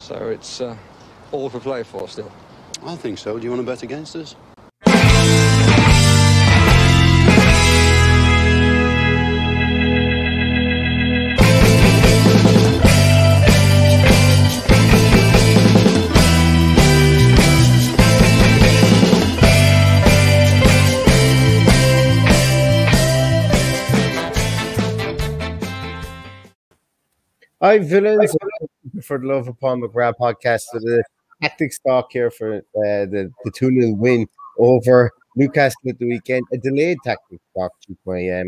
So it's all for play for still. I think so. Do you want to bet against us? Hi, villains. For the Love of Paul McGrath podcast, for the tactics talk here for the 2-0 win over Newcastle at the weekend. A delayed tactics talk to my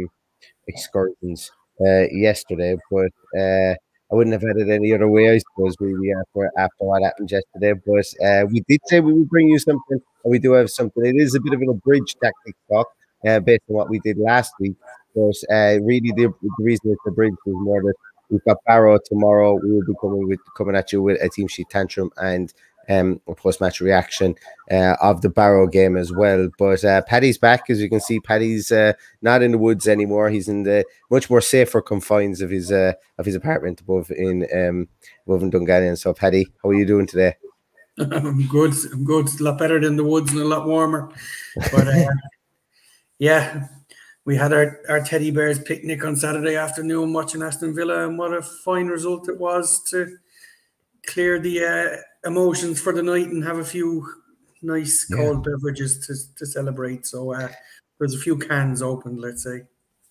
excursions yesterday, but I wouldn't have had it any other way, I suppose, really, after what happened yesterday. But we did say we would bring you something, and we do have something. It is a bit of an abridged tactics talk based on what we did last week. But really, the reason it's abridged is more that we've got Barrow tomorrow. We will be coming at you with a team sheet tantrum and a post-match reaction of the Barrow game as well. But Paddy's back, as you can see. Paddy's not in the woods anymore. He's in the much more safer confines of his apartment above in Dungannon. So, Paddy, how are you doing today? I'm good. I'm good. A lot better than the woods and a lot warmer. But yeah. We had our teddy bears picnic on Saturday afternoon watching Aston Villa, and what a fine result it was to clear the emotions for the night and have a few nice cold beverages to celebrate. So there's a few cans opened, let's say.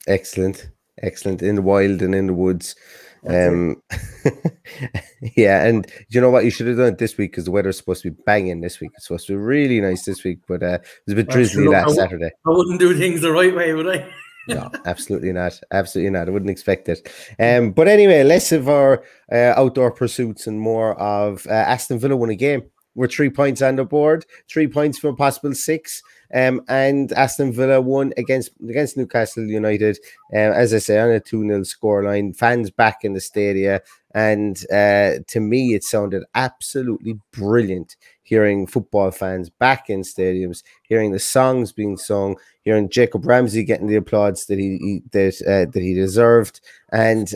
Excellent. In the wild and in the woods. Yeah, and you know what? You should have done it this week because the weather's supposed to be banging this week. It's supposed to be really nice this week, but it was a bit drizzly last Saturday. I wouldn't do things the right way, would I? No, absolutely not. Absolutely not. I wouldn't expect it. But anyway, less of our outdoor pursuits and more of Aston Villa won a game. We're 3 points on the board, 3 points from a possible 6. And Aston Villa won against Newcastle United, as I say, on a 2-0 scoreline. Fans back in the stadia, and to me, it sounded absolutely brilliant hearing football fans back in stadiums, hearing the songs being sung, hearing Jacob Ramsey getting the applause that he deserved, and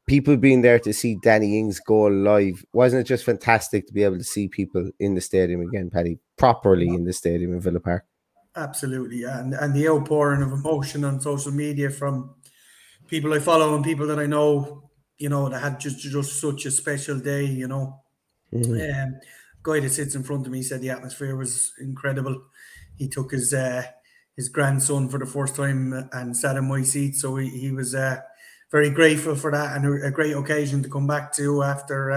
people being there to see Danny Ings goal live. Wasn't it just fantastic to be able to see people in the stadium again, Paddy, properly in the stadium in Villa Park? Absolutely, and the outpouring of emotion on social media from people I follow and people that I know, that had just such a special day, Mm-hmm. Guy that sits in front of me said the atmosphere was incredible. He took his grandson for the first time and sat in my seat, so he was very grateful for that, and a great occasion to come back to after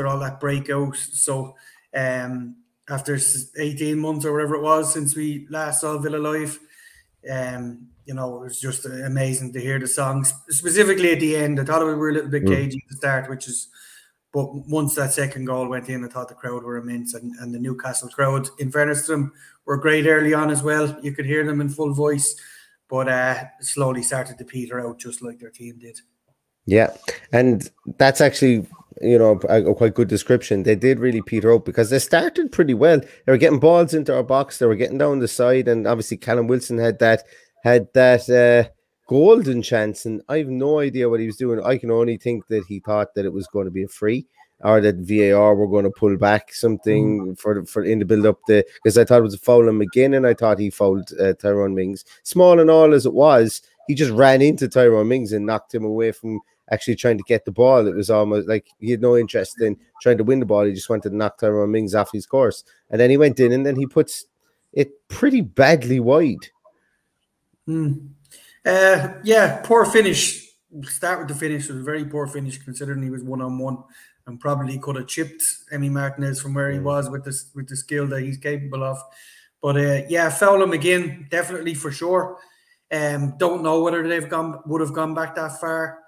all that breakout. So after 18 months or whatever it was since we last saw Villa live, it was just amazing to hear the songs, specifically at the end. I thought we were a little bit cagey at the start, but once that second goal went in, I thought the crowd were immense, and the Newcastle crowd, in fairness to them, were great early on as well. You could hear them in full voice, but slowly started to peter out just like their team did. Yeah, and that's actually, a quite good description. They did really peter out because they started pretty well. They were getting balls into our box. They were getting down the side, and obviously Callum Wilson had that golden chance, and I have no idea what he was doing. I can only think that he thought that it was going to be a free, or that VAR were going to pull back something for in the build up, because I thought it was a foul on McGinn, and I thought he fouled Tyrone Mings. Small and all as it was, he just ran into Tyrone Mings and knocked him away from actually trying to get the ball. It was almost like he had no interest in trying to win the ball. He just wanted to knock Tyrone Mings off his course, and then he went in, and then he puts it pretty badly wide. Poor finish. Start with the finish. It was a very poor finish considering he was 1-on-1 and probably could have chipped Emi Martinez from where he was with the skill that he's capable of. But foul him again, definitely for sure. Don't know whether would have gone back that far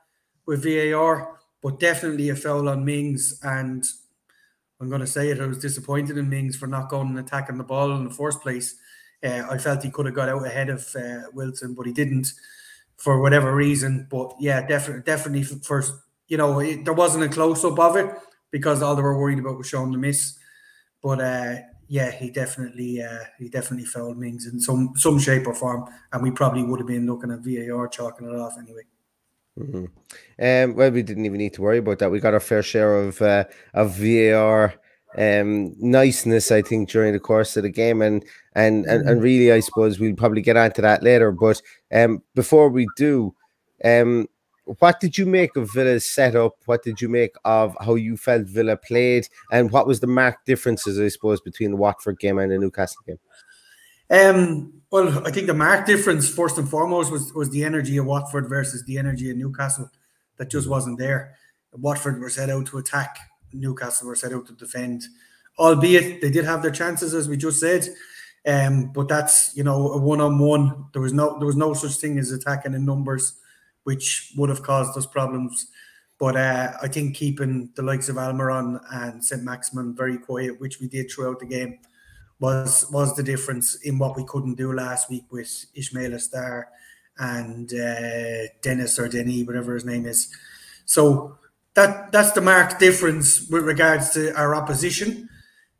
with VAR, but definitely a foul on Mings. And I'm going to say it, I was disappointed in Mings for not going and attacking the ball in the first place. I felt he could have got out ahead of Wilson, but he didn't for whatever reason. But yeah, definitely first. There wasn't a close-up of it because all they were worried about was showing the miss. But he definitely fouled Mings in some shape or form, and we probably would have been looking at VAR chalking it off anyway. Well, we didn't even need to worry about that. We got our fair share of VAR niceness, I think, during the course of the game, and really, I suppose we'll probably get onto that later. But before we do, what did you make of Villa's setup? What did you make of how you felt Villa played, and what was the marked differences, I suppose, between the Watford game and the Newcastle game? Well, I think the marked difference, first and foremost, was the energy of Watford versus the energy of Newcastle that just wasn't there. Watford were set out to attack, Newcastle were set out to defend, albeit they did have their chances, as we just said. But that's, a one-on-one. There was no such thing as attacking in numbers, which would have caused us problems. But I think keeping the likes of Almiron and St. Maximin very quiet, which we did throughout the game, was the difference in what we couldn't do last week with Ismail Astar and Denis, whatever his name is. So that's the marked difference with regards to our opposition.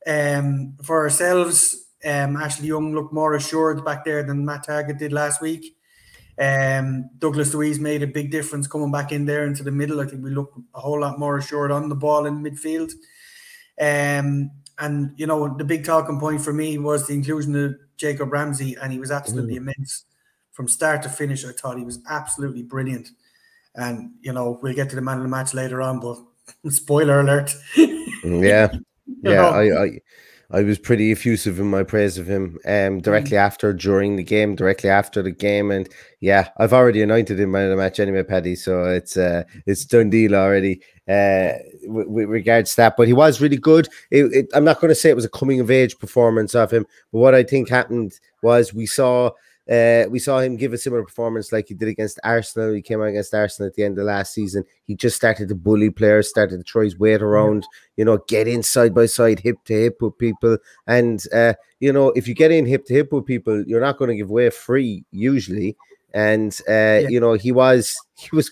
For ourselves, Ashley Young looked more assured back there than Matt Targett did last week. Douglas Luiz made a big difference coming back in there into the middle. I think we looked a whole lot more assured on the ball in midfield. And, the big talking point for me was the inclusion of Jacob Ramsey, and he was absolutely immense. From start to finish, I thought he was absolutely brilliant. And, we'll get to the man of the match later on, but spoiler alert. Yeah. I was pretty effusive in my praise of him directly after, during the game, directly after the game. And yeah, I've already anointed him man of the match anyway, Paddy. So it's done deal already with regards to that. But he was really good. I'm not going to say it was a coming of age performance of him, but what I think happened was we saw him give a similar performance like he did against Arsenal. He came out against Arsenal at the end of last season. He just started to bully players, started to throw his weight around, get in side by side, hip to hip with people. And, if you get in hip to hip with people, you're not going to give away free usually. And, he was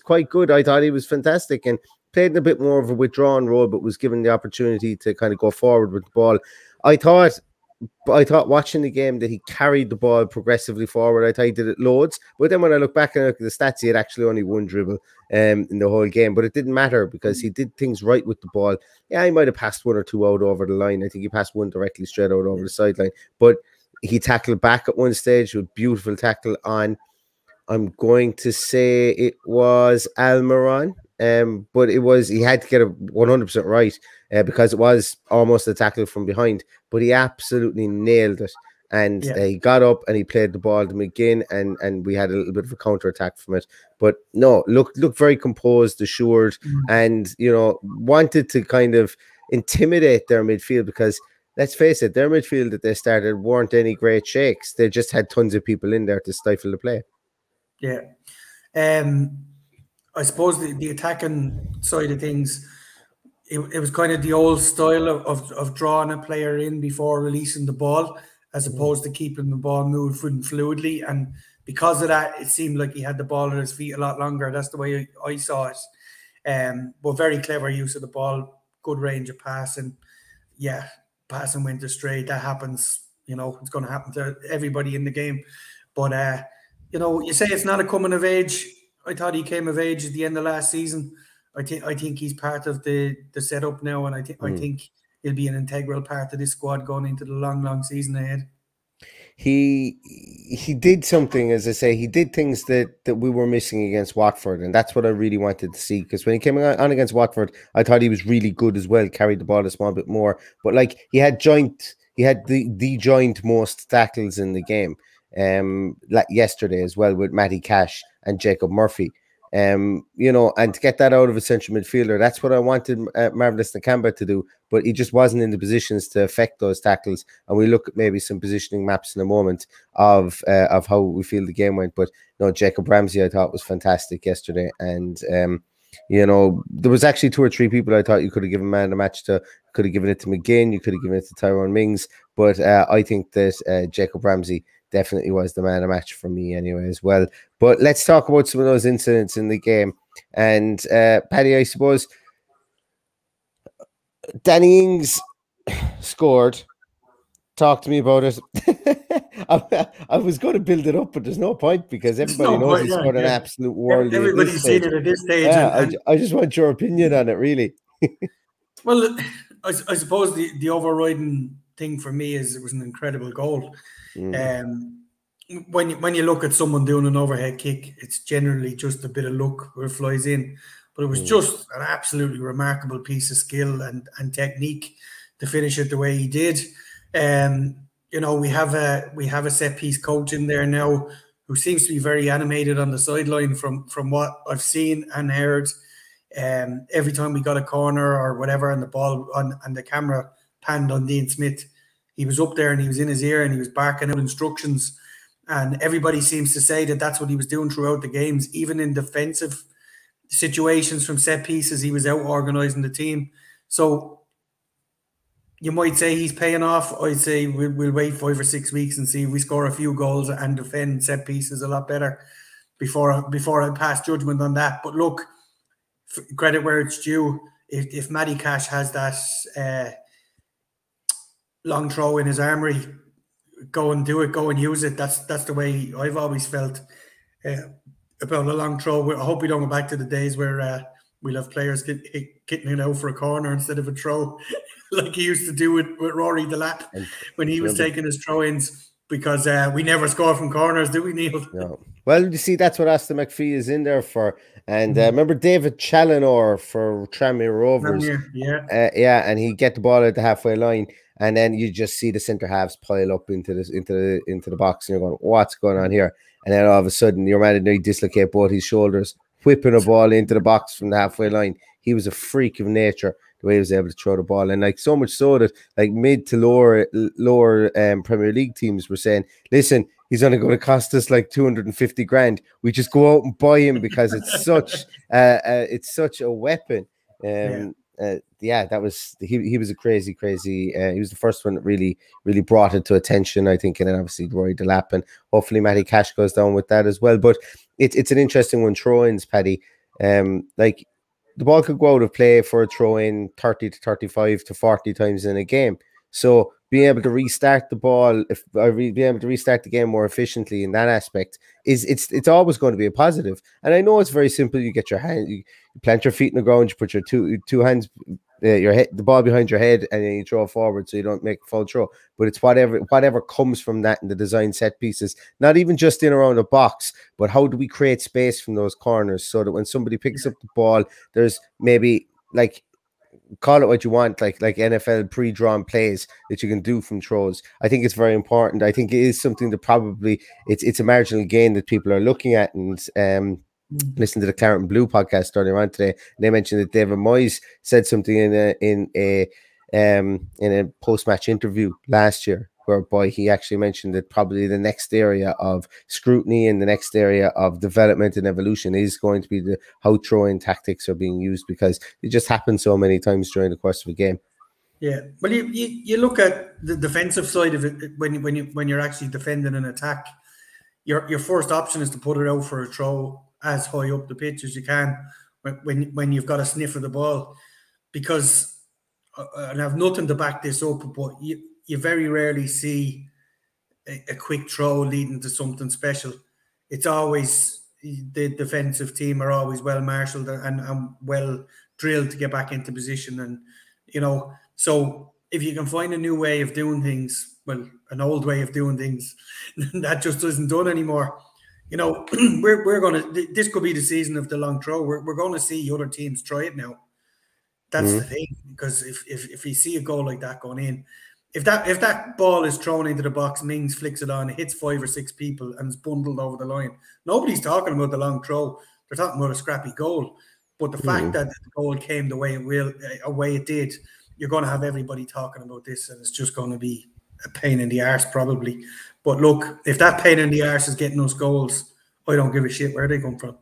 quite good. I thought he was fantastic and played in a bit more of a withdrawn role, but was given the opportunity to kind of go forward with the ball. I thought watching the game that he carried the ball progressively forward. I thought he did it loads. But then when I look back and look at the stats, he had actually only one dribble in the whole game. But it didn't matter because he did things right with the ball. Yeah, he might have passed one or two out over the line. I think he passed one directly straight out over the sideline. But he tackled back at one stage with beautiful tackle on, I'm going to say it was Almiron. But he had to get it 100% right because it was almost a tackle from behind, but he absolutely nailed it. And he got up and he played the ball to McGinn, and we had a little bit of a counter attack from it. But no, looked very composed, assured, and wanted to kind of intimidate their midfield because let's face it, their midfield that they started weren't any great shakes. They just had tons of people in there to stifle the play. Yeah. I suppose the attacking side of things, it was kind of the old style of drawing a player in before releasing the ball, as opposed to keeping the ball moving fluidly. And because of that, it seemed like he had the ball at his feet a lot longer. That's the way I saw it. But very clever use of the ball, good range of passing. Yeah, passing went astray. That happens. It's going to happen to everybody in the game. But, you say it's not a coming of age. I thought he came of age at the end of last season. I think he's part of the setup now, and I think he'll be an integral part of this squad going into the long season ahead. He did something, as I say, he did things that we were missing against Watford, and that's what I really wanted to see. Because when he came on against Watford, I thought he was really good as well, carried the ball a small bit more. But like he had the joint most tackles in the game. Like yesterday as well with Matty Cash and Jacob Murphy. And to get that out of a central midfielder, that's what I wanted Marvelous Nakamba to do, but he just wasn't in the positions to affect those tackles. And we look at maybe some positioning maps in a moment of how we feel the game went. But no, Jacob Ramsey I thought was fantastic yesterday, and there was actually 2 or 3 people I thought you could have given man of the match to. Could have given it to McGinn, you could have given it to Tyrone Mings, but I think that Jacob Ramsey definitely was the man of the match for me anyway as well. But let's talk about some of those incidents in the game. And Paddy, I suppose Danny Ings scored. Talk to me about it. I was going to build it up, but there's no point because everybody knows he's got an absolute worldie. Everybody's seen it at this stage. Yeah, I just want your opinion on it, really. Well, I suppose the overriding thing for me is it was an incredible goal. When you look at someone doing an overhead kick, it's generally just a bit of luck where it flies in. But it was just an absolutely remarkable piece of skill and technique to finish it the way he did. You know, we have a set piece coach in there now who seems to be very animated on the sideline from what I've seen and heard. Every time we got a corner or whatever, and the ball and the camera panned on Dean Smith, he was up there and he was in his ear and he was barking out instructions. And everybody seems to say that that's what he was doing throughout the games, even in defensive situations from set pieces. He was out organising the team. So you might say he's paying off. I'd say we'll wait 5 or 6 weeks and see if we score a few goals and defend set pieces a lot better before I pass judgment on that. But look, credit where it's due. If Matty Cash has that long throw in his armory, go and do it, go and use it. That's the way I've always felt about a long throw. I hope we don't go back to the days where we'll have players getting it out for a corner instead of a throw, like he used to do with Rory Delap when he was taking his throw-ins, because we never score from corners, do we, Neil? No. Well, you see, that's what Aston McPhee is in there for. And remember David Challinor for Tranmere Rovers? Yeah, and he'd get the ball at the halfway line, and then you just see the centre halves pile up into the box, and you're going, what's going on here? And then all of a sudden, your man didn't dislocate both his shoulders, whipping a ball into the box from the halfway line. He was a freak of nature, the way he was able to throw the ball. And like so much so that like mid to lower Premier League teams were saying, listen, he's only going to cost us like 250 grand. We just go out and buy him because it's such a weapon. That was he was a crazy. He was the first one that really brought it to attention, I think, and then obviously Rory Delap, and hopefully Matty Cash goes down with that as well. But it's an interesting one, throw-ins, Paddy. Like the ball could go out of play for a throw-in 30 to 35 to 40 times in a game. So being able to restart the ball, being able to restart the game more efficiently in that aspect it's always going to be a positive. And I know it's very simple. You get your hand, you plant your feet in the ground, you put your two hands, your head, the ball behind your head, and then you throw forward so you don't make a full throw. But it's whatever comes from that in the design set pieces, not even just in around the box, but how do we create space from those corners so that when somebody picks up the ball, there's maybe like, call it what you want, like NFL pre-drawn plays that you can do from throws. I think it's very important. I think it is something that probably it's a marginal gain that people are looking at. And listen to the Claret and Blue podcast earlier on today. They mentioned that David Moyes said something in a post-match interview last year, whereby he actually mentioned that probably the next area of scrutiny and the next area of development and evolution is going to be how throw-in tactics are being used, because it just happens so many times during the course of a game. Yeah, well, you look at the defensive side of it when you're actually defending an attack. Your first option is to put it out for a throw as high up the pitch as you can when you've got a sniff of the ball, because and I have nothing to back this up, but you very rarely see a quick throw leading to something special. It's always the defensive team are always well marshaled and well drilled to get back into position. And, you know, so if you can find a new way of doing things, well, an old way of doing things, that just isn't done anymore. You know, this could be the season of the long throw. We're going to see other teams try it now. That's the thing, because if you see a goal like that going in, if that ball is thrown into the box, Mings flicks it on, it hits 5 or 6 people and is bundled over the line, nobody's talking about the long throw. They're talking about a scrappy goal. But the fact that the goal came the way it did, you're going to have everybody talking about this, and it's just going to be a pain in the arse probably. But look, if that pain in the arse is getting us goals, I don't give a shit where they come from.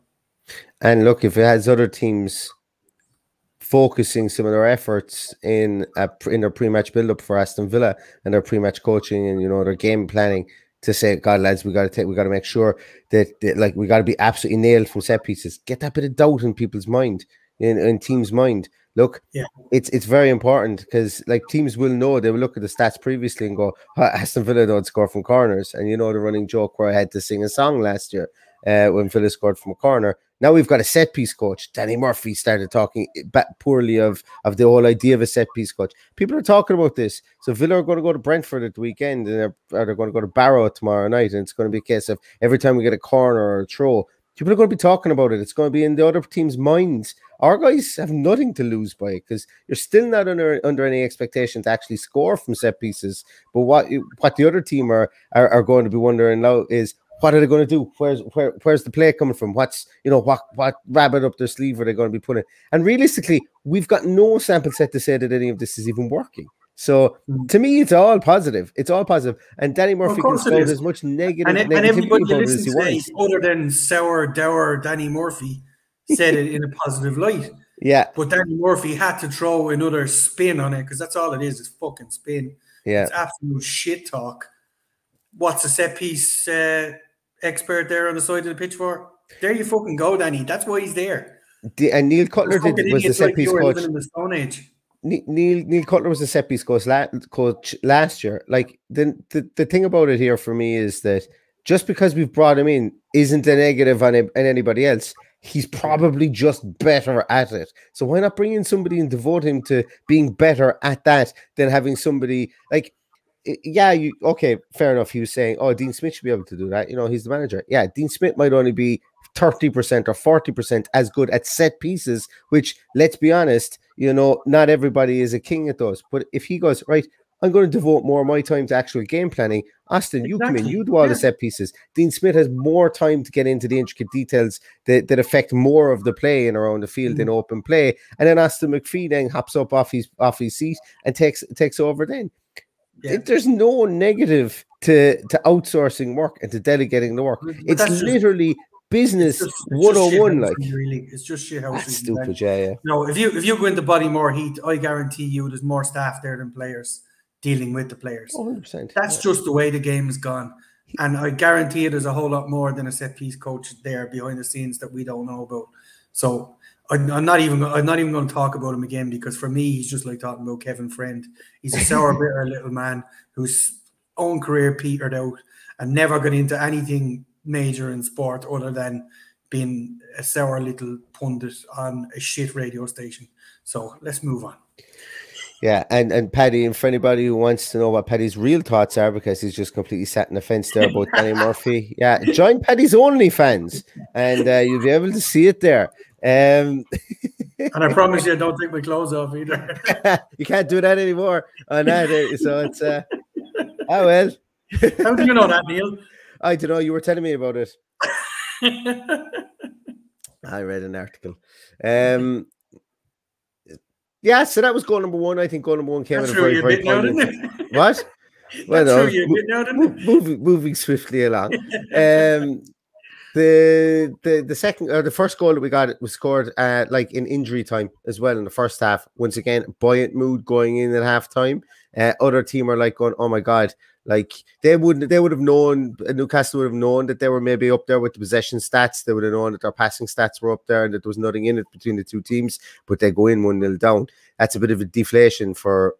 And look, if it has other teams focusing some of their efforts in their pre-match build-up for Aston Villa and their pre-match coaching and, you know, their game planning, to say, God, lads, we got to make sure that like we got to be absolutely nailed from set pieces. Get that bit of doubt in people's mind, in teams' mind. look, Yeah. it's very important because like teams will know, they will look at the stats previously and go, Aston Villa don't score from corners. And the running joke where I had to sing a song last year when Villa scored from a corner. Now we've got a set piece coach. Danny Murphy started talking poorly of the whole idea of a set piece coach. People are talking about this. So Villa are going to go to Brentford at the weekend, and they're going to go to Barrow tomorrow night. And it's going to be a case of every time we get a corner or a throw, people are going to be talking about it. It's going to be in the other team's minds. Our guys have nothing to lose by it because you're still not under any expectation to actually score from set pieces. But what the other team are going to be wondering now is, what are they going to do? Where's the play coming from? What's what rabbit up their sleeve are they going to be putting? And realistically, we've got no sample set to say that any of this is even working. So to me, it's all positive. It's all positive. And Danny Murphy can spout as much negativity everybody about it as he wants. Other than sour, dour Danny Murphy said it in a positive light. Yeah. But Danny Murphy had to throw another spin on it because that's all it is. It's fucking spin. Yeah. It's absolute shit talk. What's a set piece expert there on the side of the pitch for? There you fucking go, Danny. That's why he's there. And Neil Cutler was the set piece coach. In the Stone Age. Neil Cutler was the set piece coach last year. Like the thing about it here for me is that just because we've brought him in isn't a negative on anybody else. He's probably just better at it. So why not bring in somebody and devote him to being better at that than having somebody like, yeah, okay, fair enough. He was saying, oh, Dean Smith should be able to do that. He's the manager. Yeah, Dean Smith might only be 30% or 40% as good at set pieces, which, let's be honest, not everybody is a king at those. But if he goes, right, I'm going to devote more of my time to actual game planning. Austin, you come in, you do all the set pieces. Dean Smith has more time to get into the intricate details that affect more of the play and around the field in open play. And then Austin McPhee then hops up off his seat and takes over then. Yeah. There's no negative to outsourcing work and to delegating the work. It's literally business 101. Like, really, it's just shit house. That's stupid, yeah. No, if you go into Bodymore Heat, I guarantee you there's more staff there than players dealing with the players. 100%. That's just the way the game has gone. And I guarantee you there's a whole lot more than a set piece coach there behind the scenes that we don't know about. So I'm not even going to talk about him again, because for me, he's just like talking about Kevin Friend. He's a sour, bitter little man whose own career petered out and never got into anything major in sport other than being a sour little pundit on a shit radio station. So let's move on. Yeah, and Paddy, and for anybody who wants to know what Paddy's real thoughts are, because he's just completely sat in the fence there about Danny Murphy, yeah, join Paddy's OnlyFans and you'll be able to see it there. And I promise you, I don't take my clothes off either. You can't do that anymore on that, so it's oh well. How do you know that, Neil? I don't know. You were telling me about it. I read an article. Yeah, so that was goal number one. I think goal number one came at a very, very point. What? Well, no, moving swiftly along. The second or the first goal that we got was scored like in injury time as well in the first half. Once again, buoyant mood going in at halftime. Other team are like going, oh my god, like they would have known, Newcastle would have known that they were maybe up there with the possession stats. They would have known that their passing stats were up there and that there was nothing in it between the two teams, but they go in 1-0 down. That's a bit of a deflation for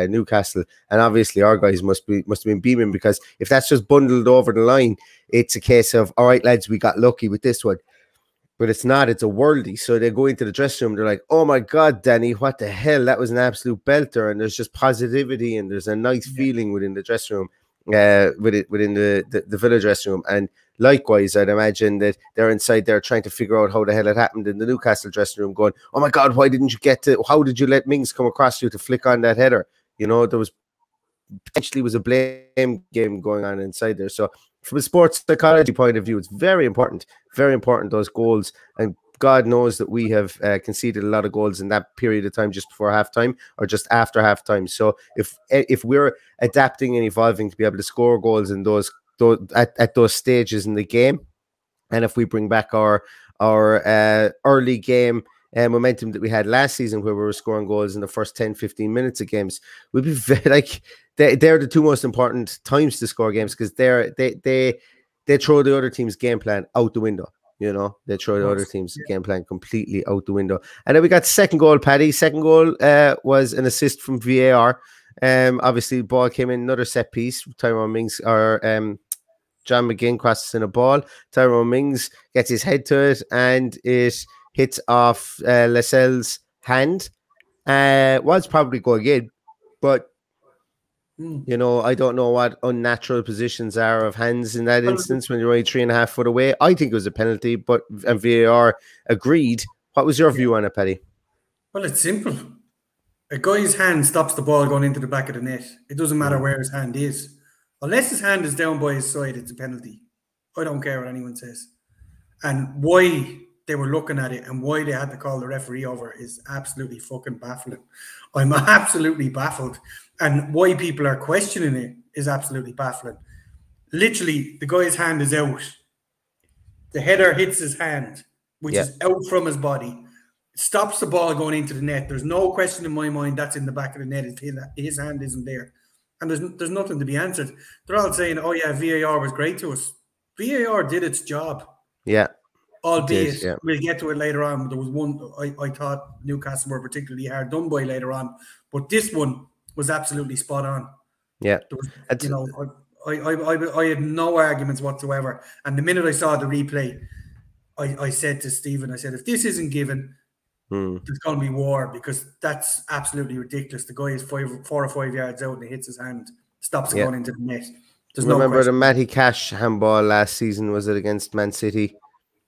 Newcastle, and obviously our guys must have been beaming, because if that's just bundled over the line, it's a case of, all right, lads, we got lucky with this one. But it's not, it's a worldie. So they go into the dressing room, they're like, oh my God, Danny, what the hell? That was an absolute belter. And there's just positivity and there's a nice feeling within the dressing room, within the Villa dressing room. And likewise, I'd imagine that they're inside there trying to figure out how the hell it happened in the Newcastle dressing room, going, oh my God, why didn't you how did you let Mings come across you to flick on that header? There was potentially was a blame game going on inside there. So from a sports psychology point of view, it's very important, those goals. And God knows that we have conceded a lot of goals in that period of time just before halftime or just after halftime. So if we're adapting and evolving to be able to score goals in those at those stages in the game, and if we bring back our early game momentum that we had last season, where we were scoring goals in the first 10-15 minutes of games, we'd be very, like, they're the two most important times to score games, because they throw the other team's game plan out the window. You know, they throw the other teams' game plan completely out the window. And then we got second goal, Paddy. Second goal was an assist from VAR. Obviously, the ball came in, another set piece. Tyrone Mings or John McGinn crosses in a ball. Tyrone Mings gets his head to it, and it hits off Lascelles' hand. Was probably going in, but you know, I don't know what unnatural positions are of hands in that instance when you're only 3.5 foot away. I think it was a penalty, but and VAR agreed. What was your view on it, Paddy? Well, it's simple. A guy's hand stops the ball going into the back of the net. It doesn't matter where his hand is. Unless his hand is down by his side, it's a penalty. I don't care what anyone says. And why they were looking at it and why they had to call the referee over is absolutely fucking baffling. I'm absolutely baffled. And why people are questioning it is absolutely baffling. Literally, the guy's hand is out. The header hits his hand, which is out from his body. Stops the ball going into the net. There's no question in my mind that's in the back of the net. His hand isn't there. And there's nothing to be answered. They're all saying, oh, yeah, VAR was great to us. VAR did its job. Yeah. Albeit, we'll get to it later on. There was one I thought Newcastle were particularly hard done by later on. But this one was absolutely spot on. Yeah. Was, you know, I had no arguments whatsoever. And the minute I saw the replay, I said to Stephen, I said, if this isn't given, there's going to be war, because that's absolutely ridiculous. The guy is 4 or 5 yards out and he hits his hand, stops it going into the net. Remember the Matty Cash handball last season? Was it against Man City?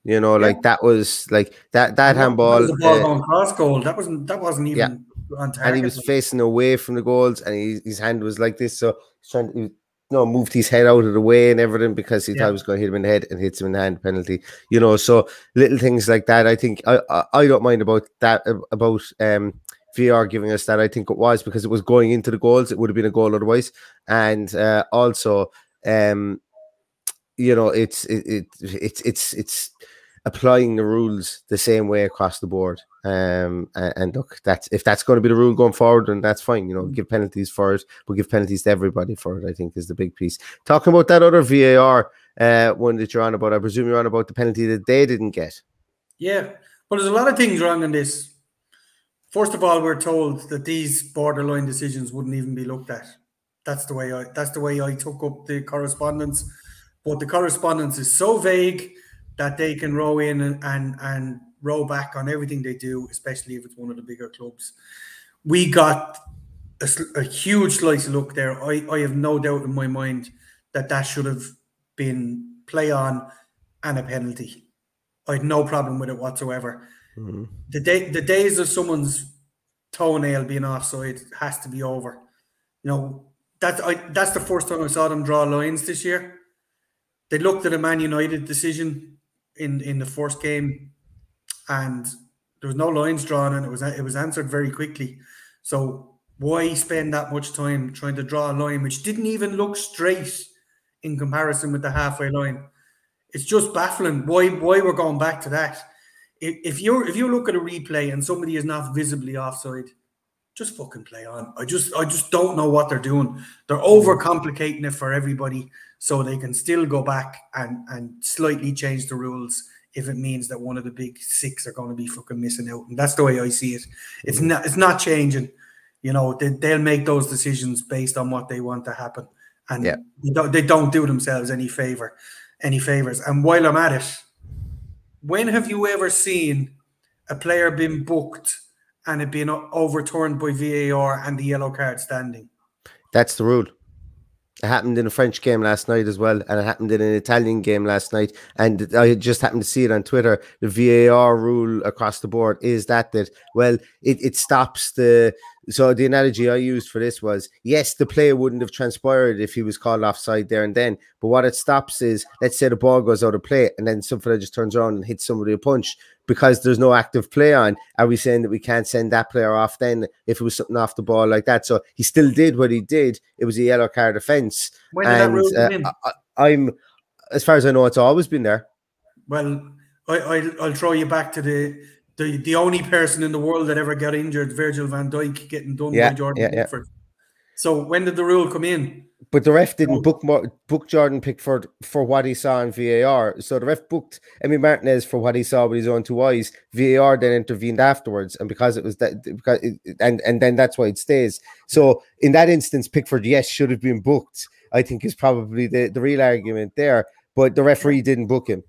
You know, like that was like that handball. That was a ball going cross goal. That wasn't even on target. And he was facing away from the goals, and his hand was like this. So he's trying to, moved his head out of the way and everything because he thought he was going to hit him in the head, and hits him in the hand, penalty. You know, so little things like that. I think I don't mind about that, about VAR giving us that. I think it was because it was going into the goals. It would have been a goal otherwise. And also, you know, it's applying the rules the same way across the board. And look, if that's going to be the rule going forward, then that's fine. You know, give penalties for it, but give penalties to everybody for it, I think, is the big piece. Talking about that other VAR one that you're on about, I presume you're on about the penalty that they didn't get. Yeah, but there's a lot of things wrong in this. First of all, we're told that these borderline decisions wouldn't even be looked at. That's the way I took up the correspondence. But the correspondence is so vague that they can row in and row back on everything they do, especially if it's one of the bigger clubs. We got a huge slice of luck there. I have no doubt in my mind that should have been play on and a penalty. I had no problem with it whatsoever. The days of someone's toenail being offside has to be over. You know, that's the first time I saw them draw lines this year. They looked at a Man United decision in the first game, and there was no lines drawn, and it was answered very quickly. So why spend that much time trying to draw a line which didn't even look straight in comparison with the halfway line? It's just baffling why we're going back to that. If you look at a replay and somebody is not visibly offside, just fucking play on. I just don't know what they're doing. They're overcomplicating it for everybody so they can still go back and slightly change the rules if it means that one of the big six are going to be fucking missing out. And that's the way I see it. It's not changing. You know, they'll make those decisions based on what they want to happen. And they don't do themselves any favors. And while I'm at it, when have you ever seen a player been booked and it being overturned by VAR and the yellow card standing? That's the rule. It happened in a French game last night as well, and it happened in an Italian game last night. And I just happened to see it on Twitter. The VAR rule across the board is that well, it stops the. So the analogy I used for this was, yes, the play wouldn't have transpired if he was called offside there and then. But what it stops is, let's say the ball goes out of play and then somebody just turns around and hits somebody a punch because there's no active play on. Are we saying that we can't send that player off then if it was something off the ball like that? So he still did what he did. It was a yellow card offence. When did that rule come in? I'm, as far as I know, it's always been there. Well, I'll throw you back to the only person in the world that ever got injured, Virgil van Dijk, getting done by Jordan Pickford. So when did the rule come in? But the ref didn't book Jordan Pickford for what he saw in VAR. So the ref booked Emi Martinez for what he saw with his own two eyes. VAR then intervened afterwards, and because it was that, and then that's why it stays. So in that instance, Pickford, yes, should have been booked. I think is probably the real argument there. But the referee didn't book him.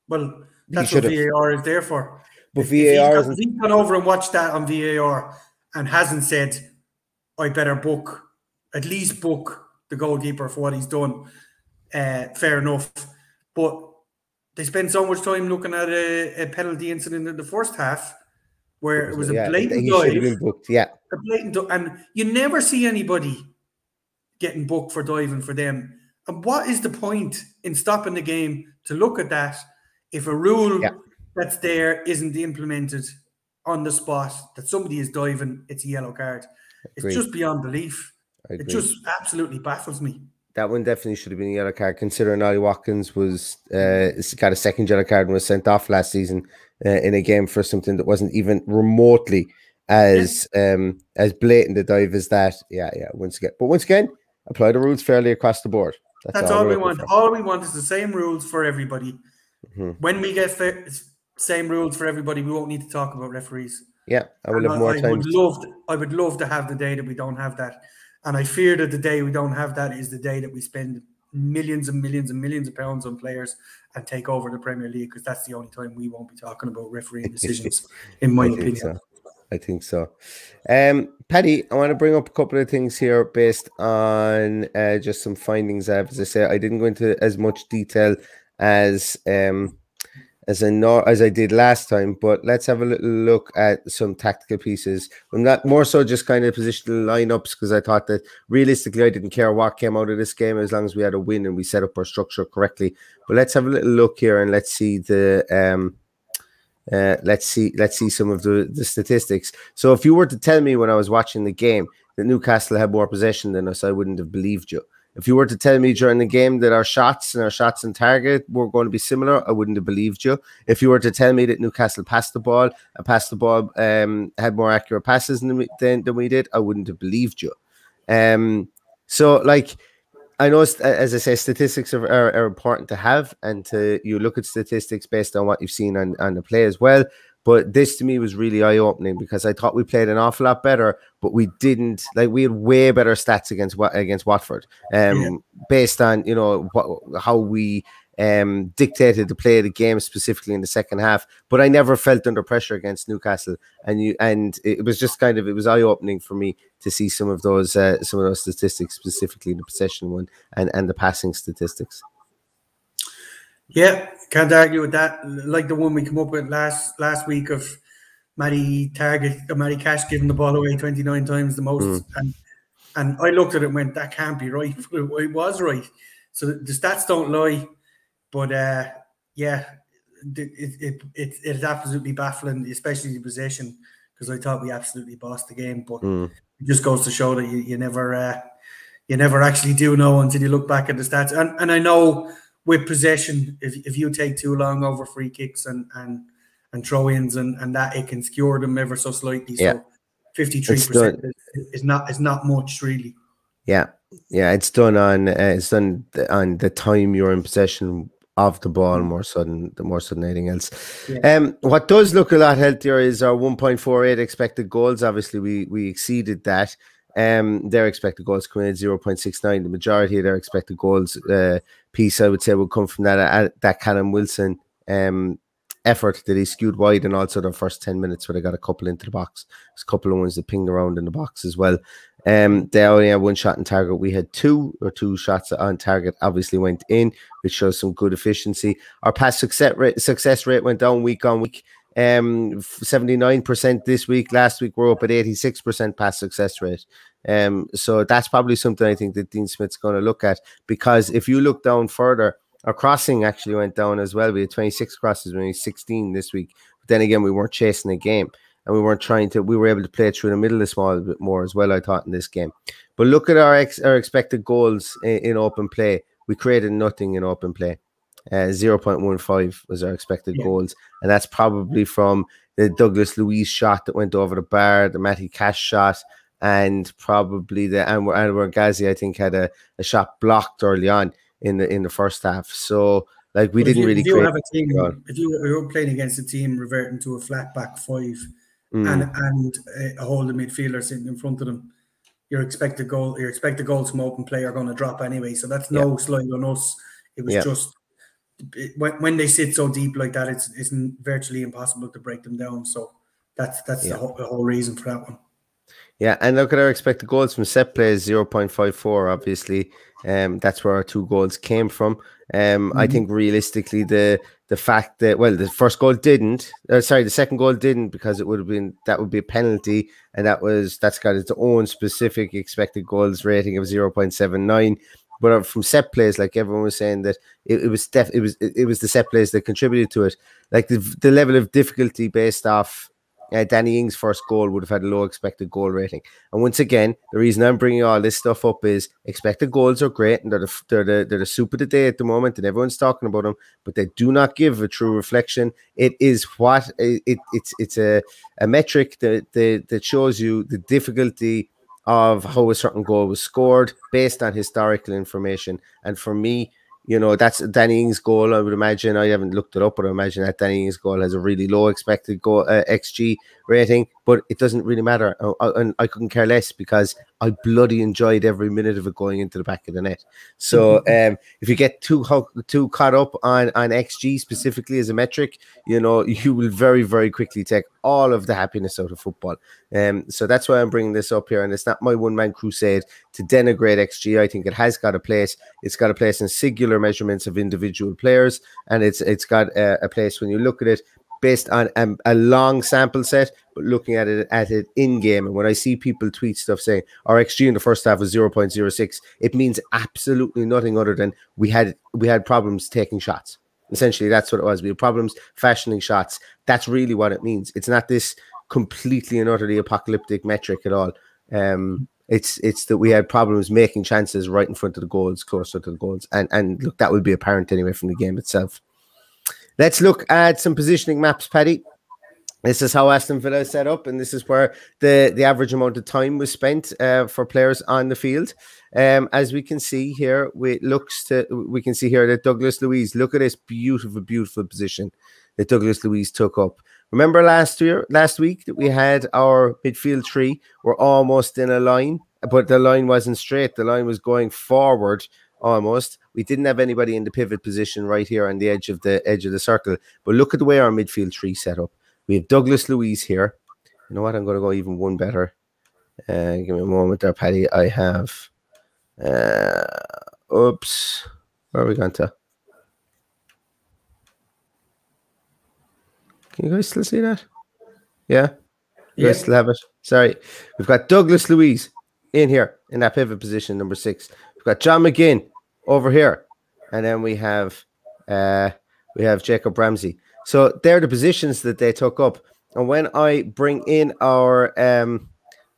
Well, that's what VAR is there for. But VAR if he's gone over and watched that on VAR and hasn't said, I better at least book the goalkeeper for what he's done, fair enough. But they spend so much time looking at a penalty incident in the first half where it was a blatant he dive. Should have been booked, yeah. A blatant and you never see anybody getting booked for diving for them. And what is the point in stopping the game to look at that if a rule that's there isn't implemented on the spot, that somebody is diving, it's a yellow card. It's just beyond belief. It just absolutely baffles me. That one definitely should have been a yellow card, considering Ollie Watkins was got a second yellow card and was sent off last season in a game for something that wasn't even remotely as blatant a dive as that. Yeah. Once again, apply the rules fairly across the board. That's all we want. All we want is the same rules for everybody. When we get same rules for everybody, we won't need to talk about referees. Yeah, I will have more time. I would love to have the day that we don't have that. And I fear that the day we don't have that is the day that we spend millions and millions and millions of pounds on players and take over the Premier League, because that's the only time we won't be talking about refereeing decisions, in my opinion. I think so. Paddy, I want to bring up a couple of things here based on just some findings. As I say, I didn't go into as much detail as I did last time, but let's have a little look at some tactical pieces. I'm not more so just kind of positional lineups, because I thought that realistically I didn't care what came out of this game as long as we had a win and we set up our structure correctly. But let's have a little look here and let's see the let's see some of the statistics. So if you were to tell me when I was watching the game that Newcastle had more possession than us, I wouldn't have believed you. If you were to tell me during the game that our shots on target were going to be similar, I wouldn't have believed you. If you were to tell me that Newcastle passed the ball, had more accurate passes than we did, I wouldn't have believed you. So, like, I know, as I say, statistics are important to have, and you look at statistics based on what you've seen on the play as well. But this to me was really eye-opening, because I thought we played an awful lot better, but we didn't. Like, we had way better stats against Watford, based on how we dictated the play of the game, specifically in the second half. But I never felt under pressure against Newcastle, and it was just it was eye-opening for me to see some of those statistics, specifically the possession one and the passing statistics. Yeah, can't argue with that. Like the one we come up with last week of Matty Cash giving the ball away 29 times the most. And I looked at it and went, that can't be right. It was right. So the stats don't lie. But it's absolutely baffling, especially the possession, because I thought we absolutely bossed the game. But it just goes to show that you never actually do know until you look back at the stats. And I know with possession, if you take too long over free kicks and throw-ins and that, it can skewer them ever so slightly. So 53% is not much, really. Yeah, it's done on the time you're in possession of the ball more so than anything else. What does look a lot healthier is our 1.48 expected goals. Obviously, we exceeded that. Their expected goals come in at 0.69. The majority of their expected goals piece, I would say, would come from that Callum Wilson effort that he skewed wide, and also the first 10 minutes where they got a couple into the box. There's a couple of ones that pinged around in the box as well. They only had one shot on target. We had two shots on target, obviously went in, which shows some good efficiency. Our pass success rate went down week on week. 79% this week. Last week we're up at 86% pass success rate. So that's probably something I think that Dean Smith's going to look at, because if you look down further, our crossing actually went down as well. We had 26 crosses, we had 16 this week. But then again, we weren't chasing the game, and we were able to play through the middle a small bit more as well, I thought, in this game. But look at our expected goals in open play. We created nothing in open play. 0.15 was our expected goals, and that's probably from the Douglas Luiz shot that went over the bar, the Matty Cash shot, and probably the Anwar Ghazi, I think, had a shot blocked early on in the first half. So like we didn't really create. If you were playing against a team reverting to a flat back five and a holding midfielder sitting in front of them, your expected goals from open play are going to drop anyway. So that's no slide on us. It was just when they sit so deep like that, it's virtually impossible to break them down. So that's the whole reason for that one. Yeah, and look at our expected goals from set plays, 0.54, obviously. That's where our 2 goals came from. I think realistically the fact that, well, the first goal didn't, the second goal didn't, because that would be a penalty, and that's got its own specific expected goals rating of 0.79. But from set plays, like everyone was saying, that it was the set plays that contributed to it. Like the level of difficulty based off Danny Ings' first goal would have had a low expected goal rating. And once again, the reason I'm bringing all this stuff up is expected goals are great, and they're the soup of the day at the moment, and everyone's talking about them, but they do not give a true reflection. It is what it's a metric that shows you the difficulty of how a certain goal was scored based on historical information. And for me, you know, that's Danny Ings' goal. I would imagine, I haven't looked it up, but I imagine that Danny Ings' goal has a really low expected goal XG rating, but it doesn't really matter. And I couldn't care less, because I bloody enjoyed every minute of it going into the back of the net. So if you get too caught up on XG specifically as a metric, you know, you will very, very quickly take all of the happiness out of football. So that's why I'm bringing this up here, and it's not my one-man crusade to denigrate XG. I think it has got a place. It's got a place in singular measurements of individual players, and it's got a place when you look at it based on a long sample set, but looking at it in game. And when I see people tweet stuff saying our XG in the first half was 0.06, it means absolutely nothing other than we had problems taking shots. Essentially, that's what it was. We had problems fashioning shots. That's really what it means. It's not this completely and utterly apocalyptic metric at all. It's that we had problems making chances right in front of the goals, closer to the goals. And look, that will be apparent anyway from the game itself. Let's look at some positioning maps, Paddy. This is how Aston Villa is set up, and this is where the average amount of time was spent for players on the field. As we can see here, we can see here that Douglas Luiz, look at this beautiful, beautiful position that Douglas Luiz took up. Remember last week that we had our midfield three were almost in a line, but the line wasn't straight. The line was going forward almost. We didn't have anybody in the pivot position right here on the edge of the circle. But look at the way our midfield three set up. We have Douglas Luiz here. You know what? I'm going to go even one better. Give me a moment there, Paddy. I have... oops. Where are we going to? Can you guys still see that? Yeah? You guys still have it? Sorry. We've got Douglas Luiz in here in that pivot position, number 6. We've got John McGinn over here. And then we have Jacob Ramsey. So they're the positions that they took up. And when I bring in our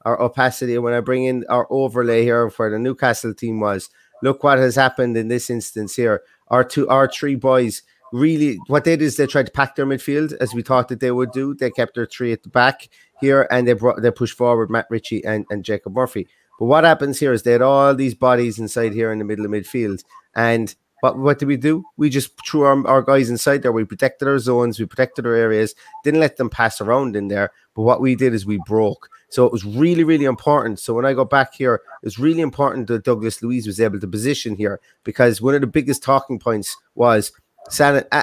opacity, and when I bring in our overlay here where the Newcastle team was, look what has happened in this instance here. Our three boys really, what they did is they tried to pack their midfield as we thought that they would do. They kept their three at the back here, and they pushed forward Matt Ritchie and Jacob Murphy. But what happens here is they had all these bodies inside here in the middle of midfield, and what did we do? We just threw our guys inside there. We protected our zones, we protected our areas, didn't let them pass around in there. But what we did is we broke. So it was really, really important. So when I go back here, it's really important that Douglas Luiz was able to position here, because one of the biggest talking points was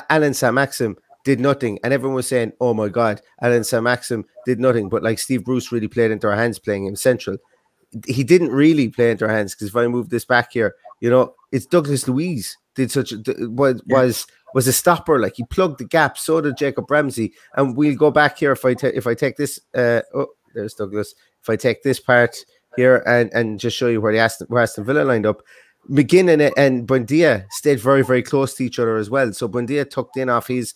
Alan Saint-Maxim did nothing. And everyone was saying, oh my God, Alan Saint-Maxim did nothing. But like Steve Bruce really played into our hands playing him central. He didn't really play into our hands, because if I move this back here, you know, it's Douglas Luiz did was a stopper. Like, he plugged the gap. So did Jacob Ramsey. And we'll go back here if I take this. Oh, there's Douglas. If I take this part here and just show you where Aston Villa lined up, McGinn and Buendia stayed very, very close to each other as well. So Buendia tucked in off his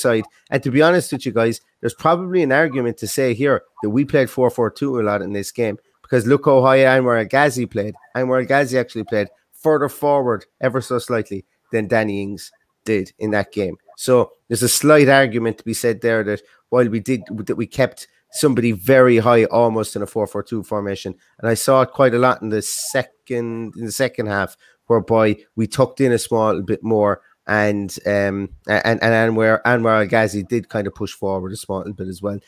side. And to be honest with you guys, there's probably an argument to say here that we played 4-4-2 a lot in this game, because look how high Anwar El-Ghazi played. Anwar El-Ghazi actually played further forward ever so slightly than Danny Ings did in that game. So there's a slight argument to be said there that while we kept somebody very high, almost in a 4-4-2 formation. And I saw it quite a lot in the second half, whereby we tucked in a small bit more, and Anwar Al-Ghazi did kind of push forward a small bit as well.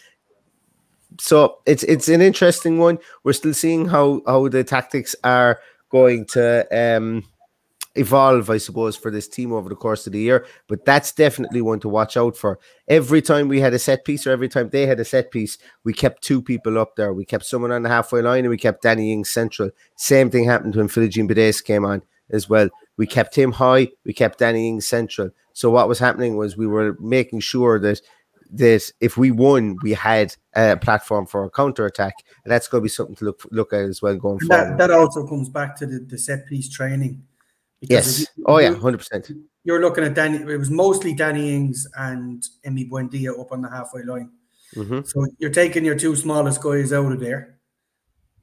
So it's an interesting one. We're still seeing how the tactics are going to evolve, I suppose, for this team over the course of the year. But that's definitely one to watch out for. Every time we had a set piece, or every time they had a set piece, we kept two people up there. We kept someone on the halfway line, and we kept Danny Ings central. Same thing happened when Philogene Bides came on as well. We kept him high, we kept Danny Ings central. So what was happening was we were making sure that if we won, we had a platform for a counter-attack. And that's going to be something to look at as well going forward. That also comes back to the set-piece training. Yes. Oh, yeah, 100%. You're looking at Danny. It was mostly Danny Ings and Emi Buendia up on the halfway line. So you're taking your two smallest guys out of there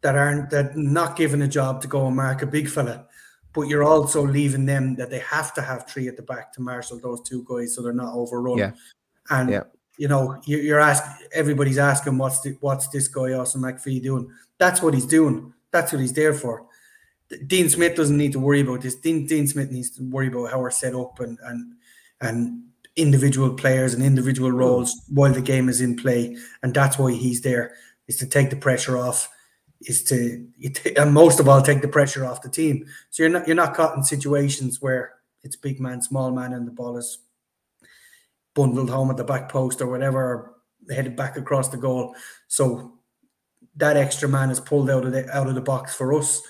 that not given a job to go and mark a big fella, but you're also leaving them that they have to have three at the back to marshal those two guys so they're not overrun. Yeah. And you know, you're asking, everybody's asking, what's this guy Austin McPhee doing? That's what he's doing. That's what he's there for. Dean Smith doesn't need to worry about this. Dean Smith needs to worry about how we're set up and individual players and individual roles while the game is in play. And that's why he's there, is to take the pressure off, and most of all, take the pressure off the team. So you're not caught in situations where it's big man, small man, and the ball is bundled home at the back post or whatever, or headed back across the goal. So that extra man is pulled out of the box for us.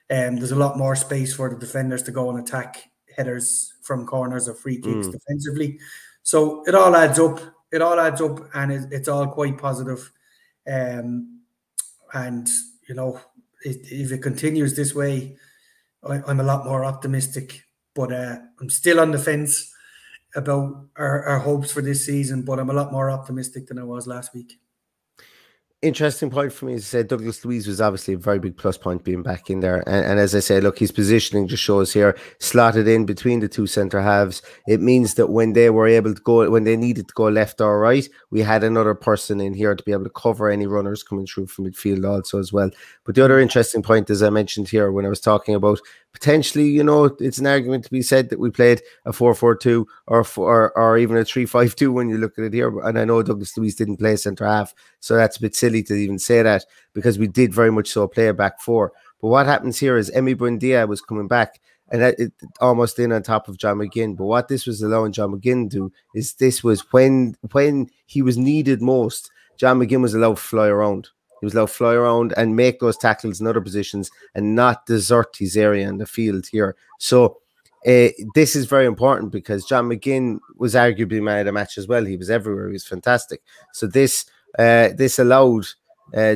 There's a lot more space for the defenders to go and attack headers from corners or free kicks defensively. So it all adds up. It all adds up, and it's all quite positive. And you know, if it continues this way, I'm a lot more optimistic. But I'm still on the fence about our hopes for this season, but I'm a lot more optimistic than I was last week. Interesting point for me is Douglas Luiz was obviously a very big plus point being back in there. And as I say, look, his positioning just shows here, slotted in between the two centre halves. It means that when they were able to go, when they needed to go left or right, we had another person in here to be able to cover any runners coming through from midfield also as well. But the other interesting point, as I mentioned here, when I was talking about potentially, you know, it's an argument to be said that we played a 4-4-2 or even a 3-5-2 when you look at it here. And I know Douglas Luiz didn't play centre half, so that's a bit silly to even say that, because we did very much so play a back four. But what happens here is Emi Buendia was coming back, and it almost in on top of John McGinn. But what this was allowing John McGinn to do is, this was when he was needed most, John McGinn was allowed to fly around. He was allowed to fly around and make those tackles in other positions and not desert his area in the field here. So this is very important, because John McGinn was arguably man of the match as well. He was everywhere. He was fantastic. So this allowed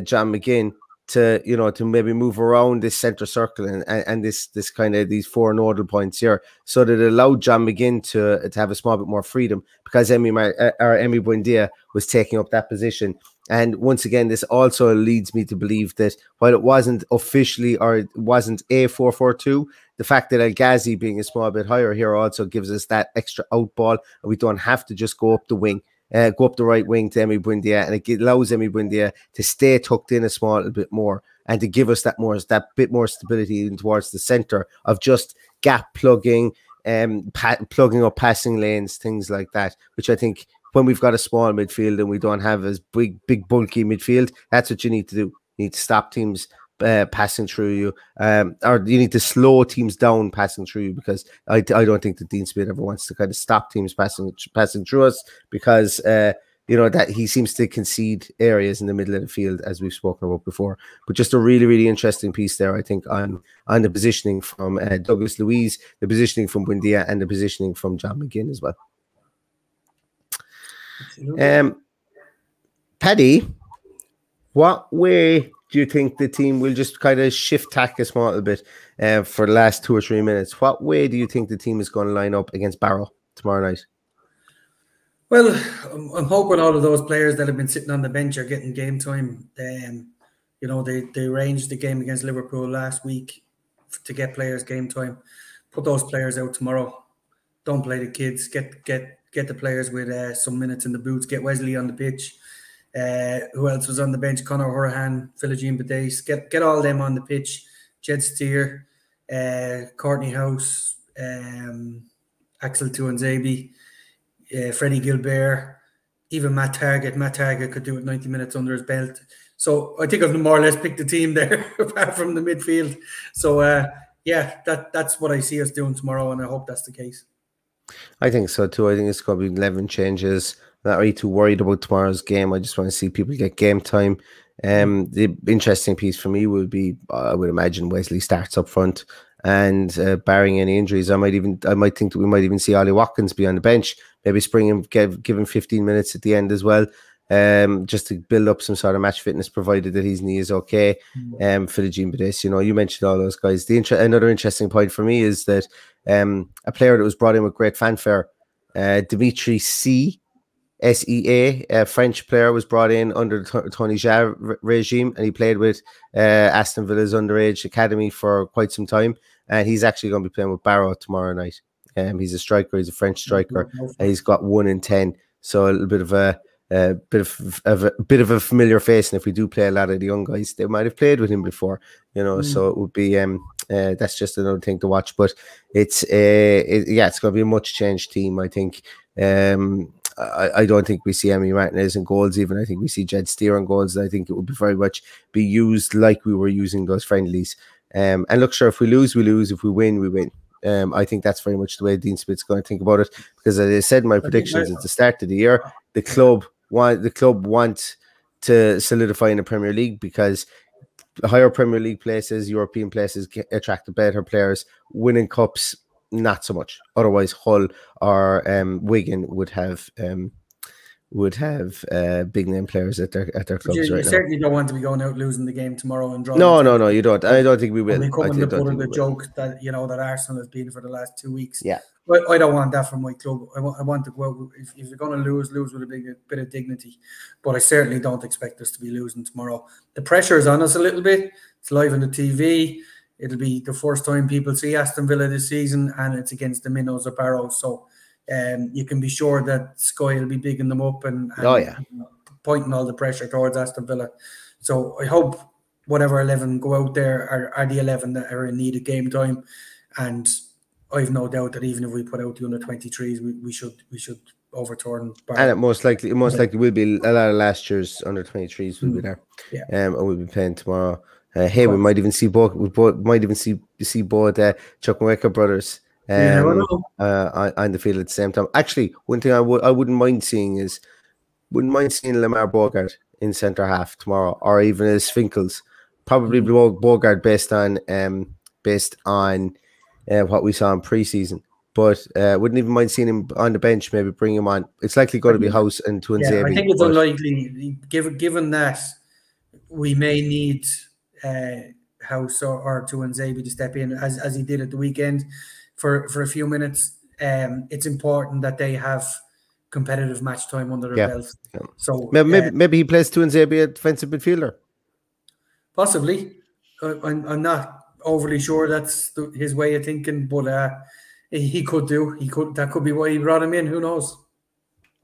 John McGinn to, you know, to maybe move around this centre circle and this kind of these four nodal points here, so that it allowed John McGinn to have a small bit more freedom, because Emi Buendia was taking up that position. And once again, this also leads me to believe that while it wasn't officially, or it wasn't a 4-4-2, the fact that Al-Ghazi being a small bit higher here also gives us that extra out ball, and we don't have to just go up the wing. Go up the right wing to Emi Buendia, and it allows Emi Buendia to stay tucked in a small bit more, and to give us that bit more stability in towards the centre of just gap plugging, plugging up passing lanes, things like that, which I think when we've got a small midfield and we don't have as big bulky midfield, that's what you need to do. You need to stop teams passing through you, or you need to slow teams down passing through you, because I don't think that Dean Smith ever wants to kind of stop teams passing through us, because you know, that he seems to concede areas in the middle of the field, as we've spoken about before. But just a really, really interesting piece there, I think, on the positioning from Douglas Luiz, the positioning from Buendia, and the positioning from John McGinn as well. Paddy, what way do you think the team will just kind of shift tack a small bit for the last 2 or 3 minutes? What way do you think the team is going to line up against Barrow tomorrow night? Well, I'm hoping all of those players that have been sitting on the bench are getting game time. You know, they arranged the game against Liverpool last week to get players game time. Put those players out tomorrow. Don't play the kids. Get the players with some minutes in the boots. Get Wesley on the pitch. Who else was on the bench? Conor Horahan, Philogene Badace. Get all them on the pitch. Jed Steer, Courtney House, Axel Tuanzebe, Freddie Gilbert, even Matt Target. Matt Target could do it 90 minutes under his belt. So I think I've more or less picked the team there, apart from the midfield. So yeah, that's what I see us doing tomorrow, and I hope that's the case. I think so too. I think it's going to be 11 changes. Not really too worried about tomorrow's game. I just want to see people get game time. The interesting piece for me will be, I would imagine Wesley starts up front, and barring any injuries, I might think that we might even see Ollie Watkins be on the bench. Maybe spring him, give him 15 minutes at the end as well, just to build up some sort of match fitness, provided that his knee is okay. Philogene Badace, you mentioned all those guys. Another interesting point for me is that a player that was brought in with great fanfare, Dimitri SEA, a French player, was brought in under the Tony Jaa regime, and he played with Aston Villa's underage academy for quite some time, and he's actually going to be playing with Barrow tomorrow night. He's a striker. He's a French striker, and he's got 1 in 10, so a little bit of a familiar face. And if we do play a lot of the young guys, they might have played with him before, So it would be that's just another thing to watch. But it's it's going to be a much changed team, I think. I don't think we see Emmy Martinez in goals even. I think we see Jed Steer in goals. I think it would be very much be used like we were using those friendlies. And look, sure, if we lose, we lose. If we win, we win. I think that's very much the way Dean Smith's going to think about it. Because as I said in my predictions at the start of the year, the club want to solidify in the Premier League, because higher Premier League places, European places attract the better players. Winning cups, not so much. Otherwise, Hull or Wigan would have big name players at their clubs right now. You certainly don't want to be going out losing the game tomorrow and drawing. No, you don't. I don't think we will. I don't think the joke that that Arsenal has been for the last 2 weeks. Yeah, but I don't want that from my club. I want to go out, if you're going to lose with a bit of dignity. But I certainly don't expect us to be losing tomorrow. The pressure is on us a little bit. It's live on the TV. It'll be the first time people see Aston Villa this season, and it's against the Minnows of Barrow. So you can be sure that Sky will be bigging them up and pointing all the pressure towards Aston Villa. So I hope whatever 11 go out there are the 11 that are in need of game time. And I've no doubt that even if we put out the under-23s, we should overturn Barrow. And it most likely will be a lot of last year's under-23s will be there. Yeah. And we'll be playing tomorrow. We might even see both. Might even see both Chukwuemeka brothers on the field at the same time. Actually, one thing I wouldn't mind seeing Lamar Bogart in centre half tomorrow, or even as Finkles. Probably Bogart based on what we saw in pre-season. But wouldn't even mind seeing him on the bench. Maybe bring him on. It's likely going to be House and Tuanzebe. Yeah, I think it's unlikely, given that we may need House or Tuanzebe to step in as he did at the weekend for a few minutes. It's important that they have competitive match time under their belts. Yeah. So maybe he plays Tuanzebe at defensive midfielder. Possibly. I'm not overly sure that's his way of thinking, but he could do. That could be why he brought him in. Who knows?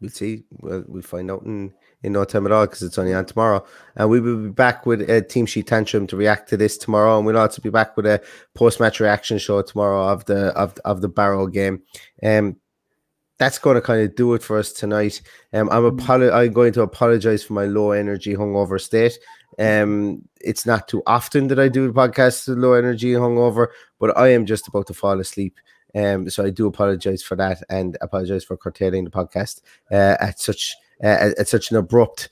We'll see. Well, we'll find out in no time at all, because it's only on tomorrow. And we will be back with a Team Sheet Tantrum to react to this tomorrow, and we'll also be back with a post-match reaction show tomorrow of the Barrow game. That's going to kind of do it for us tonight. I'm going to apologize for my low energy hungover state. It's not too often that I do the podcast with low energy and hungover, but I am just about to fall asleep. So I do apologize for that, and apologize for curtailing the podcast at such an abrupt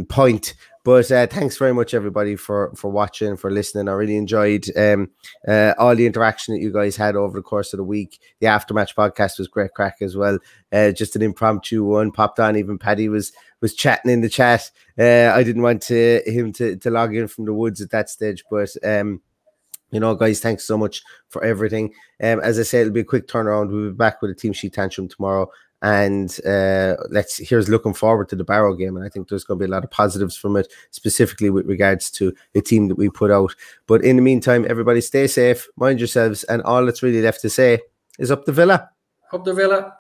point. But thanks very much, everybody, for watching, for listening. I really enjoyed all the interaction that you guys had over the course of the week. The aftermatch podcast was great crack as well. Just an impromptu one popped on. Even Paddy was chatting in the chat. I didn't want him to log in from the woods at that stage, but guys, thanks so much for everything. As I said, it'll be a quick turnaround. We'll be back with a Team Sheet Tantrum tomorrow. And here's looking forward to the Barrow game, and I think there's going to be a lot of positives from it, specifically with regards to the team that we put out. But in the meantime, everybody stay safe, mind yourselves, and all that's really left to say is up the Villa. Up the Villa.